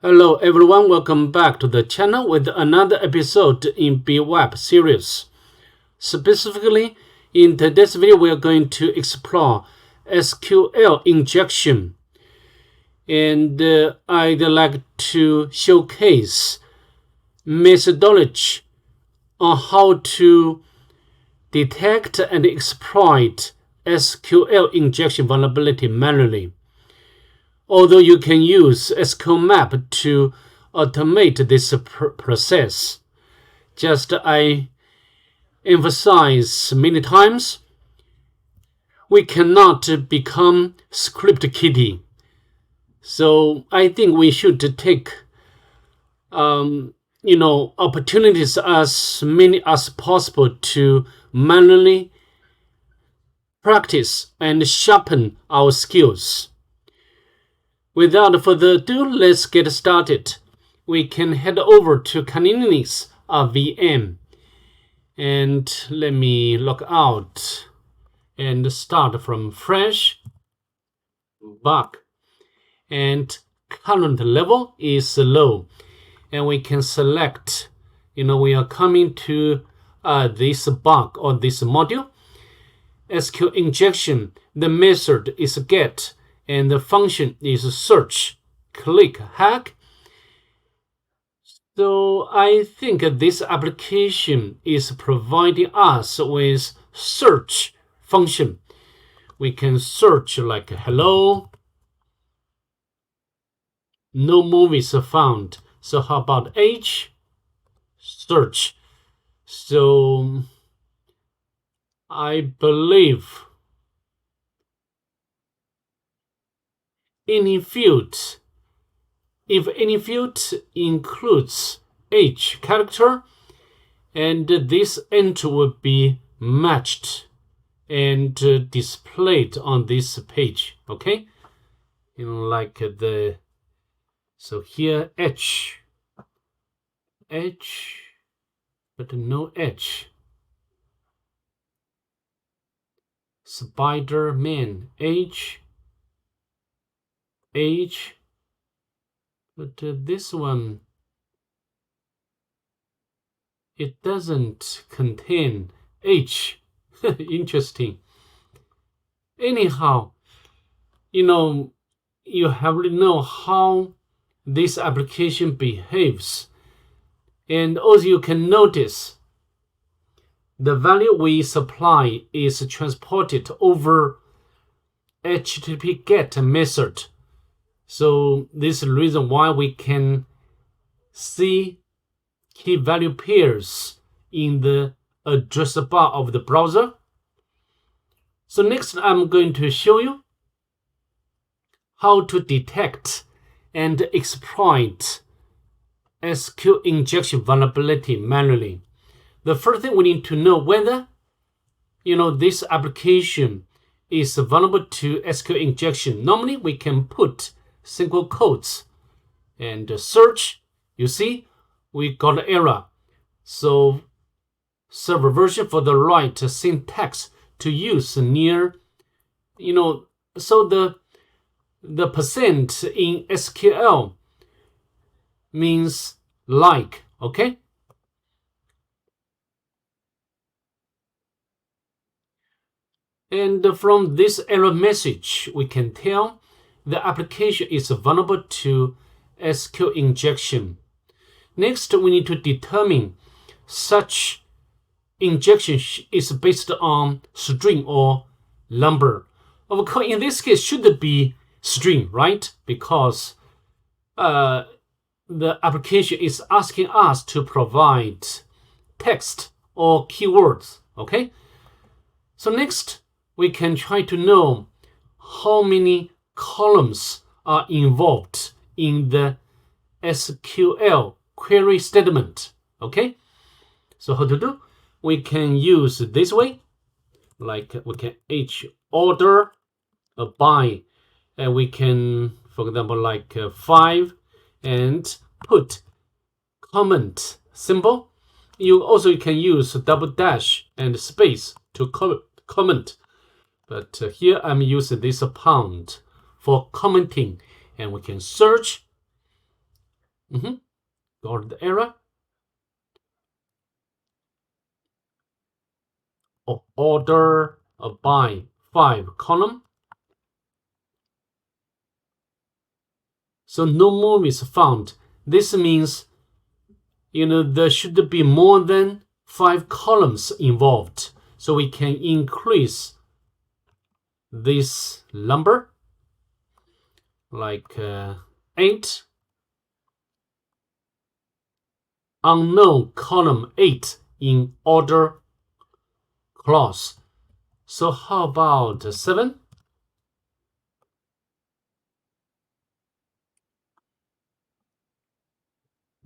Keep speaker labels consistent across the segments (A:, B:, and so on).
A: Hello everyone, welcome back to the channel with another episode in bWAPP series. Specifically, in today's video, we are going to explore SQL injection. And I'd like to showcase methodology on how to detect and exploit SQL injection vulnerability manually. Although you can use SQL map to automate this process. Just I emphasize many times, we cannot become script kiddie. So I think we should take opportunities as many as possible to manually practice and sharpen our skills. Without further ado, let's get started. We can head over to Canini's VM. And let me log out and start from fresh, back. And current level is low. And we can select, we are coming to this bug or this module. SQL injection, the method is get. And the function is search, click, hack. So I think this application is providing us with search function. We can search like hello. No movies found. So how about age? Search. So I believe any field, if any field includes age character, and this entry will be matched and displayed on this page. Okay, like so here H, but no H. Spider-Man, age, but this one, it doesn't contain H. Interesting. Anyhow, you have to know how this application behaves. And also you can notice the value we supply is transported over HTTP GET method. So this is the reason why we can see key value pairs in the address bar of the browser. So next I'm going to show you how to detect and exploit SQL injection vulnerability manually. The first thing we need to know whether this application is vulnerable to SQL injection. Normally we can put single quotes and search. You see, we got an error. So server version for the right syntax to use near, so the percent in SQL means like, okay? And from this error message, we can tell the application is vulnerable to SQL injection. Next, we need to determine such injection is based on string or number. Of course, in this case, should be string, right? Because the application is asking us to provide text or keywords, okay? So next, we can try to know how many columns are involved in the SQL query statement. Okay, so how to do? We can use this way, like we can H order by, and we can, for example, like 5, and put comment symbol. You also can use double dash and space to comment. But here I'm using this pound for commenting, and we can search Got the error. Order by 5 column. So no move is found. This means, there should be more than 5 columns involved. So we can increase this number, like 8. Unknown column 8 in order clause. So how about 7?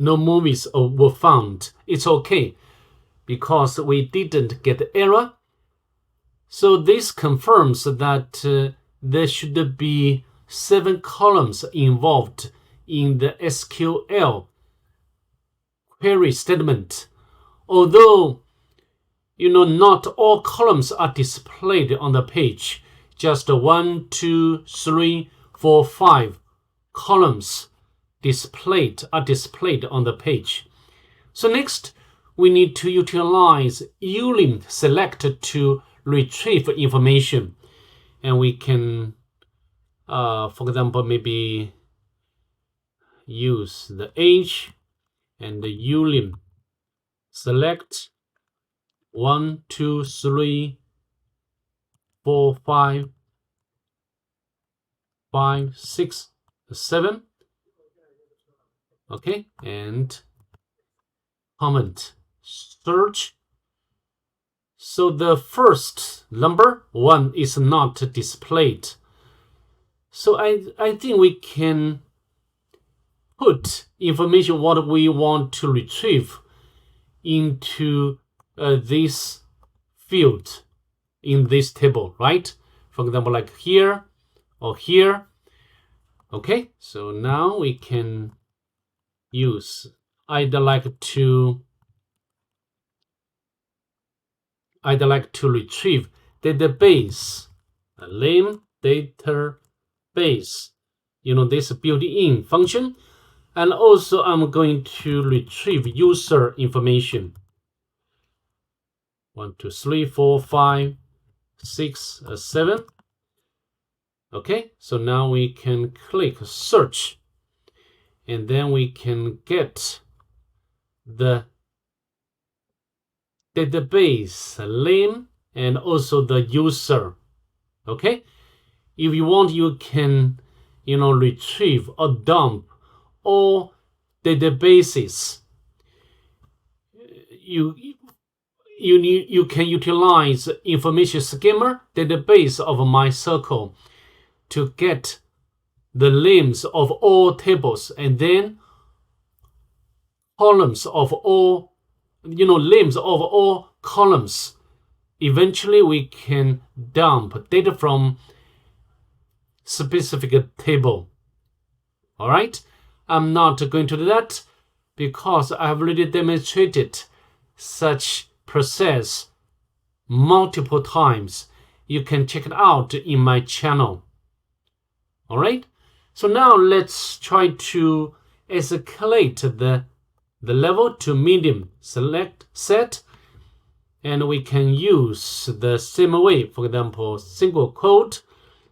A: No movies were found. It's okay because we didn't get error. So this confirms that there should be 7 columns involved in the SQL query statement. Although, not all columns are displayed on the page. Just 1, 2, 3, 4, 5 columns are displayed on the page. So next, we need to utilize ulim select to retrieve information. And we can, for example, maybe use the age and the ulim select 1, 2, 3, 4, 5, 5, 6, 7. Okay, and comment search. So the first number 1 is not displayed. So I think we can put information what we want to retrieve into this field in this table, right? For example, like here or here. Okay, so now we can use I'd like to retrieve database name database, this built-in function, and also I'm going to retrieve user information. 1, 2, 3, 4, 5, 6, 7. Okay, so now we can click search, and then we can get the database name and also the user. Okay, if you want, you can retrieve or dump all databases. You can utilize information schema database of MySQL to get the names of all tables, and then columns of all, names of all columns. Eventually, we can dump data from specific table. All right, I'm not going to do that because I've already demonstrated such process multiple times. You can check it out in my channel. All right, so now let's try to escalate the level to medium. Select set, and we can use the same way. For example, single quote.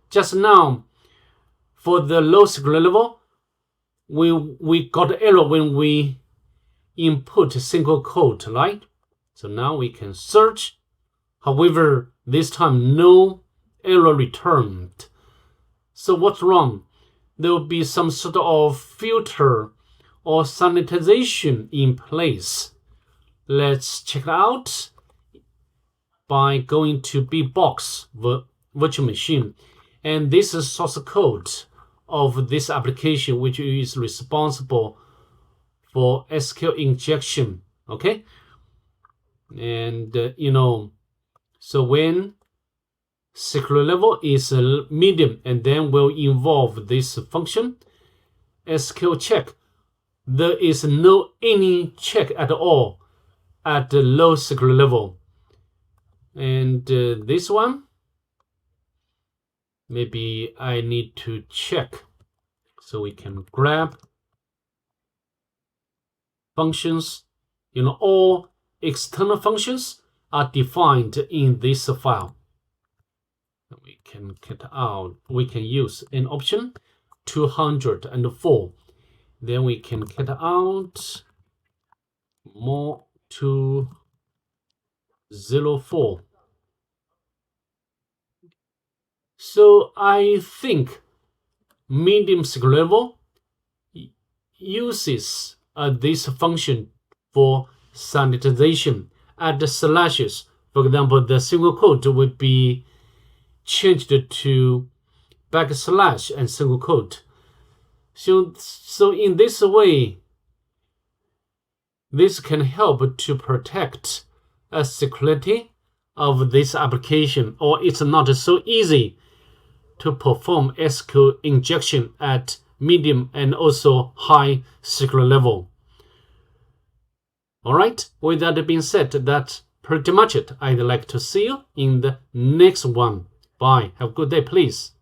A: Just now, for the low secret level, we got error when we input single quote, right? So now we can search. However, this time no error returned. So what's wrong? There will be some sort of filter or sanitization in place. Let's check it out by going to bWAPP virtual machine. And this is source code of this application, which is responsible for SQL injection. Okay, and so when secret level is medium, and then will involve this function SQL check. There is no any check at all at the low secret level. And this one, maybe I need to check. So we can grab functions, all external functions are defined in this file. We can get out, we can use an option 204. Then we can get out more 204. So I think medium SQL level uses this function for sanitization. Add the slashes. For example, the single quote would be changed to backslash and single quote. So in this way, this can help to protect the security of this application, or it's not so easy to perform SQL injection at medium and also high SQL level. All right, with that being said, that's pretty much it. I'd like to see you in the next one. Bye. Have a good day, please.